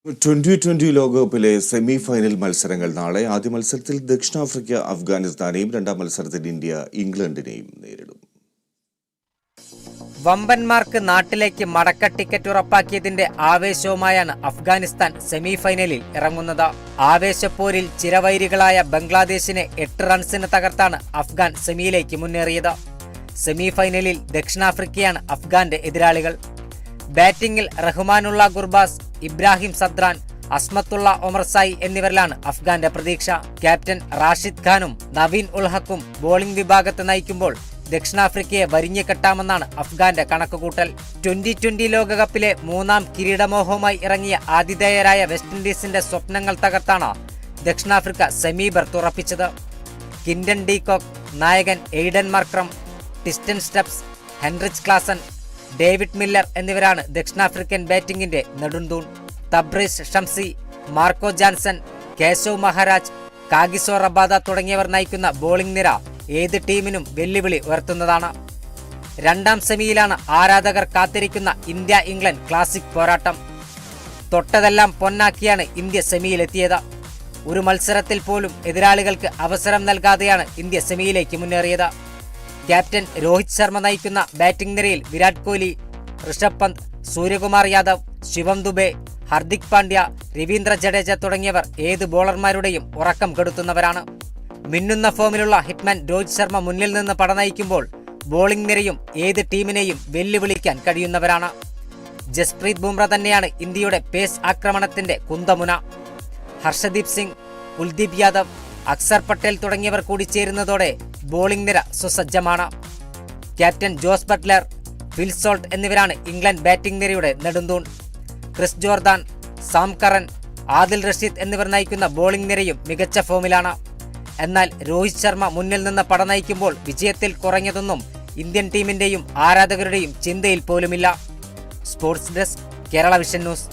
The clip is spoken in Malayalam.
2020 ലോകകപ്പിലെ സെമി ഫൈനൽ മത്സരങ്ങൾ നാളെ. ആദ്യ മത്സരത്തിൽ ദക്ഷിണാഫ്രിക്ക അഫ്ഗാനിസ്ഥാനെയും രണ്ടാം മത്സരത്തിൽ ഇന്ത്യ ഇംഗ്ലണ്ടിനെയും നേരിടും. വമ്പന്മാർക്ക് നാട്ടിലേക്ക് മടക്ക ടിക്കറ്റ് ഉറപ്പാക്കിയതിന്റെ ആവേശവുമായാണ് അഫ്ഗാനിസ്ഥാൻ സെമി ഫൈനലിൽ ഇറങ്ങുന്നത്. ആവേശപ്പോരിൽ ചിരവൈരികളായ ബംഗ്ലാദേശിനെ 8 റൺസിന് തകർത്താണ് അഫ്ഗാൻ സെമിയിലേക്ക് മുന്നേറിയത്. സെമി ഫൈനലിൽ ദക്ഷിണാഫ്രിക്കയാണ് അഫ്ഗാന്റെ എതിരാളികൾ. ബാറ്റിംഗിൽ റഹ്മാനുള്ള ഗുർബാസ്, ഇബ്രാഹിം സദ്രാൻ, അസ്മത്തുള്ള ഒമർസായി എന്നിവരിലാണ് അഫ്ഗാന്റെ പ്രതീക്ഷ. ക്യാപ്റ്റൻ റാഷിദ് ഖാനും നവീൻ ഉൽ ഹക്കും ബോളിംഗ് വിഭാഗത്തെ നയിക്കുമ്പോൾ ദക്ഷിണാഫ്രിക്കയെ വരിഞ്ഞുകെട്ടാമെന്നാണ് അഫ്ഗാന്റെ കണക്കുകൂട്ടൽ. 2020 ലോകകപ്പിലെ 3ാം കിരീടമോഹവുമായി ഇറങ്ങിയ ആതിഥേയരായ വെസ്റ്റ് ഇൻഡീസിന്റെ സ്വപ്നങ്ങൾ തകർത്താണ് ദക്ഷിണാഫ്രിക്ക സെമി ബർത്ത് ഉറപ്പിച്ചത്. കിൻഡൻ ഡീകോക്ക്, നായകൻ Aiden Markram, Tristan Stubbs, Heinrich Klaasen, David Miller എന്നിവരാണ് ദക്ഷിണാഫ്രിക്കൻ ബാറ്റിംഗിന്റെ നെടുന്തൂൺ. Tabraiz Shamsi, Marco Jansen, Keshav Maharaj, Kagiso Rabada തുടങ്ങിയവർ നയിക്കുന്ന ബോളിംഗ് നിര ഏത് ടീമിനും വെല്ലുവിളി ഉയർത്തുന്നതാണ്. രണ്ടാം സെമിയിലാണ് ആരാധകർ കാത്തിരിക്കുന്ന ഇന്ത്യ ഇംഗ്ലണ്ട് ക്ലാസിക് പോരാട്ടം. തൊട്ടതെല്ലാം പൊന്നാക്കിയാണ് ഇന്ത്യ സെമിയിലെത്തിയത്. ഒരു മത്സരത്തിൽ പോലും എതിരാളികൾക്ക് അവസരം നൽകാതെയാണ് ഇന്ത്യ സെമിയിലേക്ക് മുന്നേറിയത്. ക്യാപ്റ്റൻ രോഹിത് ശർമ്മ നയിക്കുന്ന ബാറ്റിംഗ് നിരയിൽ വിരാട് കോഹ്ലി, ഋഷഭ് പന്ത്, സൂര്യകുമാർ യാദവ്, ശിവം ദുബെ, ഹർദിക് പാണ്ഡ്യ, രവീന്ദ്ര ജഡേജ തുടങ്ങിയവർ ഏത് ബോളർമാരുടെയും ഉറക്കം കെടുത്തുന്നവരാണ്. മിന്നുന്ന ഫോമിലുള്ള ഹിറ്റ്മാൻ രോഹിത് ശർമ്മ മുന്നിൽ നിന്ന് പടനയിക്കുമ്പോൾ ബോളിംഗ് നിരയും ഏത് ടീമിനെയും വെല്ലുവിളിക്കാൻ കഴിയുന്നവരാണ്. ജസ്പ്രീത് ബുംറ തന്നെയാണ് ഇന്ത്യയുടെ പേസ് ആക്രമണത്തിന്റെ കുന്തമുന. ഹർഷദീപ് സിംഗ്, കുൽദീപ് യാദവ്, അക്സർ പട്ടേൽ തുടങ്ങിയവർ കൂടി ചേരുന്നതോടെ ബോളിംഗ് നിര സുസജ്ജമാണ്. Captain Jos Buttler, Phil Salt എന്നിവരാണ് ഇംഗ്ലണ്ട് ബാറ്റിംഗ് നിരയുടെ നെടുന്തൂൺ. Chris Jordan, Sam Curran, Adil Rashid എന്നിവർ നയിക്കുന്ന ബോളിംഗ് നിരയും മികച്ച ഫോമിലാണ്. എന്നാൽ രോഹിത് ശർമ്മ മുന്നിൽ നിന്ന് പടനയിക്കുമ്പോൾ വിജയത്തിൽ കുറഞ്ഞതൊന്നും ഇന്ത്യൻ ടീമിന്റെയും ആരാധകരുടെയും ചിന്തയിൽ പോലുമില്ല. Sports desk, Kerala vision news.